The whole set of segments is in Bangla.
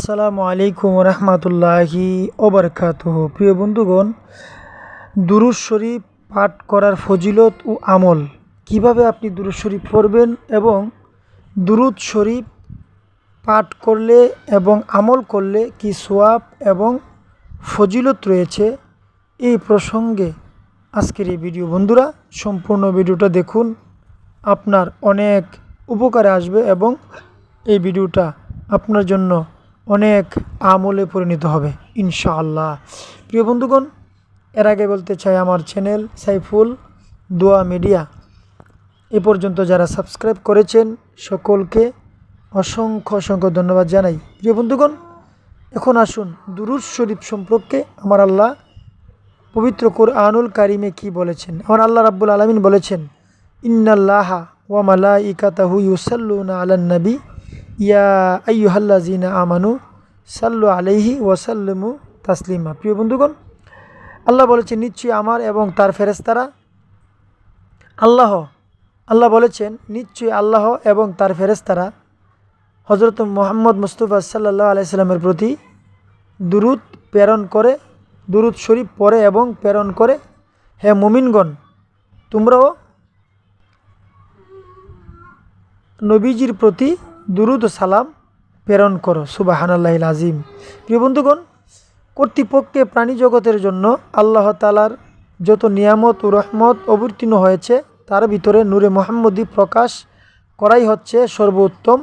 আসসালামু আলাইকুম রহমতুল্লাহি ওবরকাতুহু। প্রিয় বন্ধুগণ, দুরূদ শরীফ পাঠ করার ফজিলত ও আমল, কিভাবে আপনি দুরূদ শরীফ পড়বেন এবং দুরূদ শরীফ পাঠ করলে এবং আমল করলে কি সওয়াব এবং ফজিলত রয়েছে, এই প্রসঙ্গে আজকের এই ভিডিও। বন্ধুরা, সম্পূর্ণ ভিডিওটা দেখুন, আপনার অনেক উপকারে আসবে এবং এই ভিডিওটা আপনার জন্য অনেক আমলে পরিণত হবে ইনশাআল্লাহ। প্রিয় বন্ধুগণ, এর আগে বলতে চাই, আমার চ্যানেল সাইফুল দোয়া মিডিয়া এ পর্যন্ত যারা সাবস্ক্রাইব করেছেন সকলকে অসংখ্য ধন্যবাদ জানাই। প্রিয় বন্ধুগণ, এখন আসুন দুরূদ শরীফ সম্পর্কে আমার আল্লাহ পবিত্র কুরআনুল কারিমে কি বলেছেন। আমার আল্লাহ রাব্বুল আলামিন বলেছেন, ইন্নাল্লাহা ওয়া মালাইকাতাহু ইউসাল্লুনা আলান নবী ইয়া আইয়ুহাল্লাযিনা আমানু সাল্লু আলাইহি ওয়া সাল্লিমু তাসলিমা। প্রিয় বন্ধুগণ, আল্লাহ বলেছেন নিশ্চয়ই আমার এবং তার ফেরেশতারা, আল্লাহ বলেছেন নিশ্চয়ই আল্লাহ এবং তার ফেরেশতারা হযরত মুহাম্মদ মুস্তাফা সাল্লাল্লাহু আলাইহি সাল্লামের প্রতি দুরূদ প্রেরণ করে, দুরূদ শরীফ পড়ে এবং প্রেরণ করে। হে মুমিনগণ, তোমরাও নবীজির প্রতি দুরূদ ও সালাম প্রেরণ করো। সুবহানাল্লাহিল আযীম। প্রিয় বন্ধুগণ, কর্তৃপক্ষে প্রাণী জগতের জন্য আল্লাহ তাআলার যত নিয়ামত ও রহমত অবতীর্ণ হয়েছে, তার ভিতরে নূরে মুহাম্মদী প্রকাশ করাই হচ্ছে সর্বোত্তম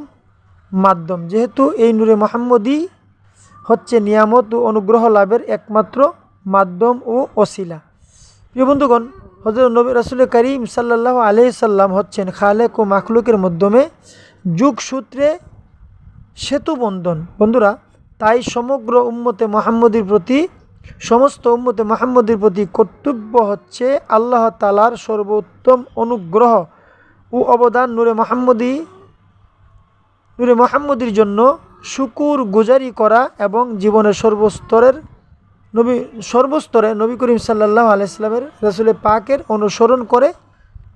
মাধ্যম। যেহেতু এই নূরে মুহাম্মদী হচ্ছে নিয়ামত ও অনুগ্রহ লাভের একমাত্র মাধ্যম ও ওসিলা। প্রিয় বন্ধুগণ, হযরত নবী রাসূল করিম সাল্লাল্লাহু আলাইহি সাল্লাম হচ্ছেন খালেক ও মাখলুকের মাধ্যমে যুগসূত্রে সেতু বন্ধন। বন্ধুরা, তাই সমস্ত উম্মতে মুহাম্মদীর প্রতি কর্তব্য হচ্ছে আল্লাহ তাআলার সর্বোত্তম অনুগ্রহ ও অবদান নূরে মুহাম্মদীর জন্য শুকুর গুজারি করা এবং জীবনের সর্বস্তরে নবী করিম সাল্লাল্লাহু আলাইহি সাল্লামের রাসূল পাকের অনুসরণ করে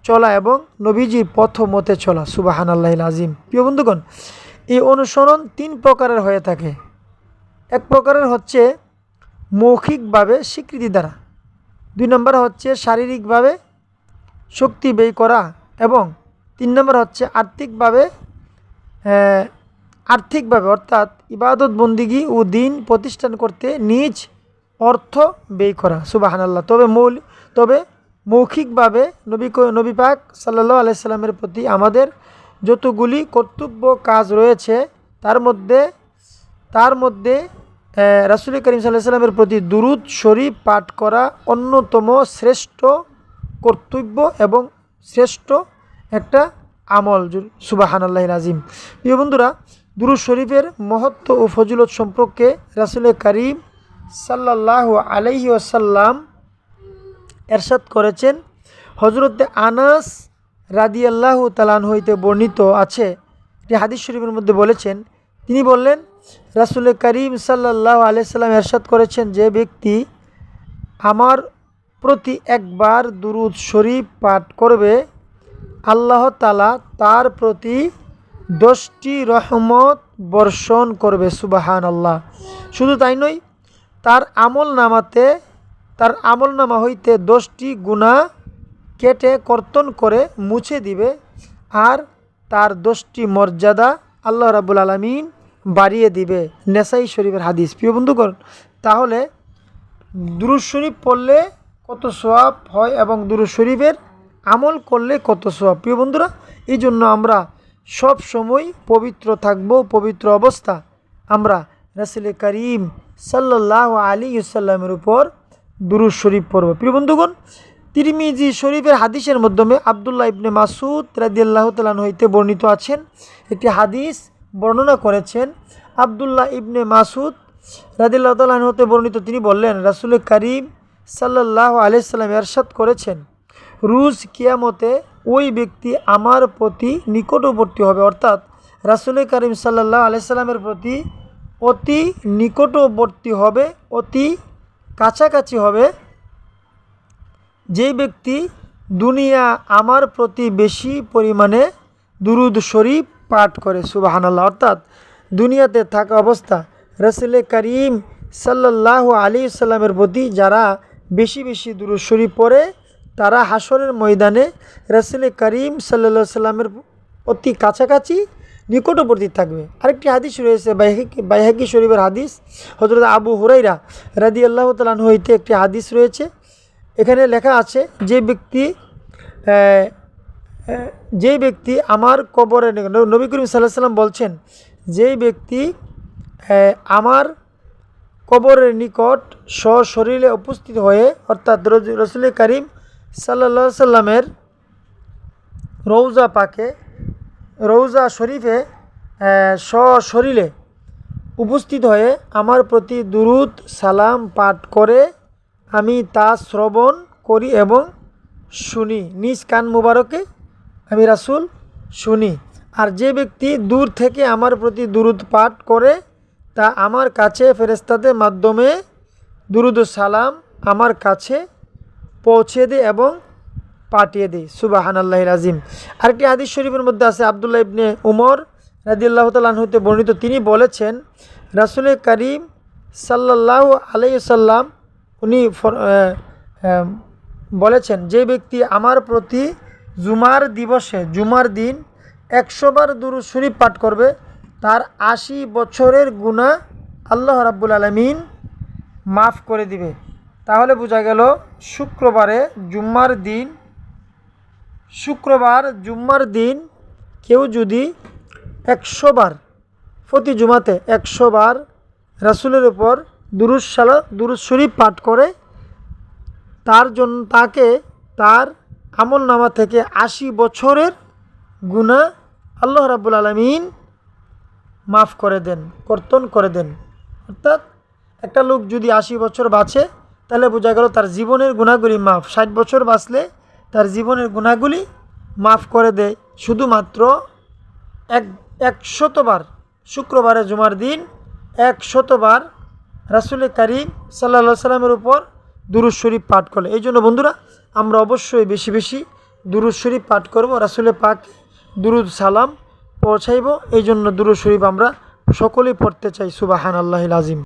চলা এবং নবীজির পথ মতে চলা। সুবহানাল্লাহিল আযীম। প্রিয় বন্ধুগণ, এই অনুসরণ তিন প্রকারের হয়ে থাকে। এক প্রকারের হচ্ছে মৌখিকভাবে স্বীকৃতি দ্বারা, দুই নম্বর হচ্ছে শারীরিকভাবে শক্তি ব্যয় করা এবং তিন নম্বর হচ্ছে আর্থিকভাবে অর্থাৎ ইবাদত বন্দিগি ও দিন প্রতিষ্ঠান করতে নিজ অর্থ ব্যয় করা। সুবহানাল্লাহ। তবে মৌখিকভাবে নবী পাক সাল্লাল্লাহু আলাইহি সাল্লামের প্রতি আমাদের যতগুলি কর্তব্য কাজ রয়েছে, তার মধ্যে রাসূল করিম সাল্লাল্লাহু আলাইহি সাল্লামের প্রতি দুরূদ শরীফ পাঠ করা অন্যতম শ্রেষ্ঠ কর্তব্য এবং শ্রেষ্ঠ একটা আমল। সুবহানাল্লাহিল আযীম। প্রিয় বন্ধুরা, দুরূদ শরীফের মহত্ব ও ফজিলত সম্পর্কে রাসূল করিম সাল্লাল্লাহু আলাইহি ওয়াসাল্লাম এরশাদ করেছেন। হযরতে আনাস রাদিয়াল্লাহু তাআলা আনহু হইতে বর্ণিত আছে, যে হাদিস শরীফের মধ্যে বলেছেন, তিনি বললেন, রাসূল করিম সাল্লাল্লাহু আলাইহি সাল্লাম এরশাদ করেছেন, যে ব্যক্তি আমার প্রতি একবার দুরূদ শরীফ পাঠ করবে, আল্লাহ তাআলা তার প্রতি 10টি রহমত বর্ষণ করবে। সুবহানাল্লাহ। শুধু তাই নয়, তার আমলনামা হইতে 10টি গুনাহ কেটে কর্তন করে মুছে দিবে, আর তার 10টি মর্যাদা আল্লাহ রাব্বুল আলামিন বাড়িয়ে দিবে। নেসাই শরীফের হাদিস। প্রিয় বন্ধুগণ, তাহলে দুরূদ শরীফ পড়লে কত সওয়াব হয় এবং দুরূদ শরীফের আমল করলে কত সওয়াব। প্রিয় বন্ধুরা, এই জন্য আমরা সব সময় পবিত্র থাকব। পবিত্র অবস্থা আমরা রাসূল করিম সাল্লাল্লাহু আলাইহি ওয়াসাল্লামের উপর দুরূদ শরীফ পড়ব। প্রিয় বন্ধুগণ, তিরমিজি শরীফের হাদিসের মাধ্যমে আব্দুল্লাহ ইবনে মাসউদ রাদিয়াল্লাহু তাআলা আনহু হইতে বর্ণিত আছেন, একটি হাদিস বর্ণনা করেছেন আব্দুল্লাহ ইবনে মাসউদ রাদিয়াল্লাহু তাআলা আনহু হতে বর্ণিত। তিনি বললেন, রাসূল করিম সাল্লাল্লাহু আলাইহি সাল্লাম এরশাদ করেছেন, রোজ কিয়ামতে ওই ব্যক্তি আমার প্রতি নিকটবর্তী হবে, অর্থাৎ রাসূল করিম সাল্লাল্লাহু আলাইহি সাল্লামের প্রতি অতি নিকটবর্তী হবে, অতি কাছাকাছি হবে, যে ব্যক্তি দুনিয়া আমার প্রতি বেশি পরিমাণে দুরূদ শরীফ পাঠ করে। সুবহানাল্লাহ। অর্থাৎ দুনিয়াতে থাকা অবস্থা রাসূল করিম সাল্লাল্লাহু আলাইহি সাল্লামের প্রতি যারা বেশি বেশি দুরূদ শরীফ পড়ে তারা হাসরের ময়দানে রাসূল করিম সাল্লাল্লাহু আলাইহি সাল্লামের অতি কাছাকাছি নিকটবর্তী থাকবে। আরেকটি হাদিস রয়েছে বাইহাকি শরীফের হাদিস, হযরত আবু হুরায়রা রাদিয়াল্লাহু তাআলা আনহু হইতে একটি হাদিস রয়েছে। এখানে লেখা আছে, যে ব্যক্তি আমার কবরে, নবী করিম সাল্লাল্লাহু আলাইহি সাল্লাম বলছেন, যেই ব্যক্তি আমার কবরের নিকট সশরীরে উপস্থিত হয়ে, অর্থাৎ রাসূল করিম সাল্লাল্লাহু আলাইহি সাল্লামের রওজা শরীফে সশরীরে উপস্থিত হয়ে আমার প্রতি দুরূদ সালাম পাঠ করে, আমি তা শ্রবণ করি এবং শুনি, নিজ কান মুবারকে আমি রাসূল শুনি। আর যে ব্যক্তি দূর থেকে আমার প্রতি দুরূদ পাঠ করে, তা আমার কাছে ফেরেশতাদের মাধ্যমে দুরূদ ও সালাম আমার কাছে পৌঁছে দেয় এবং পাঠিয়ে দেয়। সুবহানাল্লাহিল আযীম। আরেকটি হাদিস শরীফের মধ্যে আছে, আব্দুল্লাহ ইবনে উমর রাদিয়াল্লাহু তাআলা আনহু হতে বর্ণিত, তিনি বলেছেন, রাসূল করিম সাল্লাল্লাহু আলাইহি সাল্লাম উনি বলেছেন, যে ব্যক্তি আমার প্রতি জুমার দিন 100 বার দুরূদ শরীফ পাঠ করবে, তার 80 বছরের গুনাহ আল্লাহ রাব্বুল আলামিন মাফ করে দিবে। তাহলে বোঝা গেল শুক্রবার জুম্মার দিন কেউ যদি 100 বার, প্রতি জুমাতে 100 বার রাসূলের উপর দুরূদ শরীফ পাঠ করে, তাকে তার আমল নামা থেকে 80 বছরের গুনাহ আল্লাহ রাব্বুল আলামিন মাফ করে দেন, কর্তন করে দেন। অর্থাৎ একটা লোক যদি 80 বছর বাঁচে, তাহলে বোঝা গেল তার জীবনের গুনাহগুলি মাফ। 60 বছর বাঁচলে তার জীবনের গুনাহগুলি মাফ করে দেয়। শুধুমাত্র 100 বার, শুক্রবারে জুমার দিন 100 বার রাসূল করিম সাল্লাল্লাহু আলাইহি সাল্লামের উপর দুরূদ শরীফ পাঠ করলে। এই জন্য বন্ধুরা, আমরা অবশ্যই বেশি বেশি দুরূদ শরীফ পাঠ করব, রাসূলের পাক দুরূদ সালাম পৌঁছাইব। এই জন্য দুরূদ শরীফ আমরা সকলেই পড়তে চাই। সুবহানাল্লাহিল আযীম।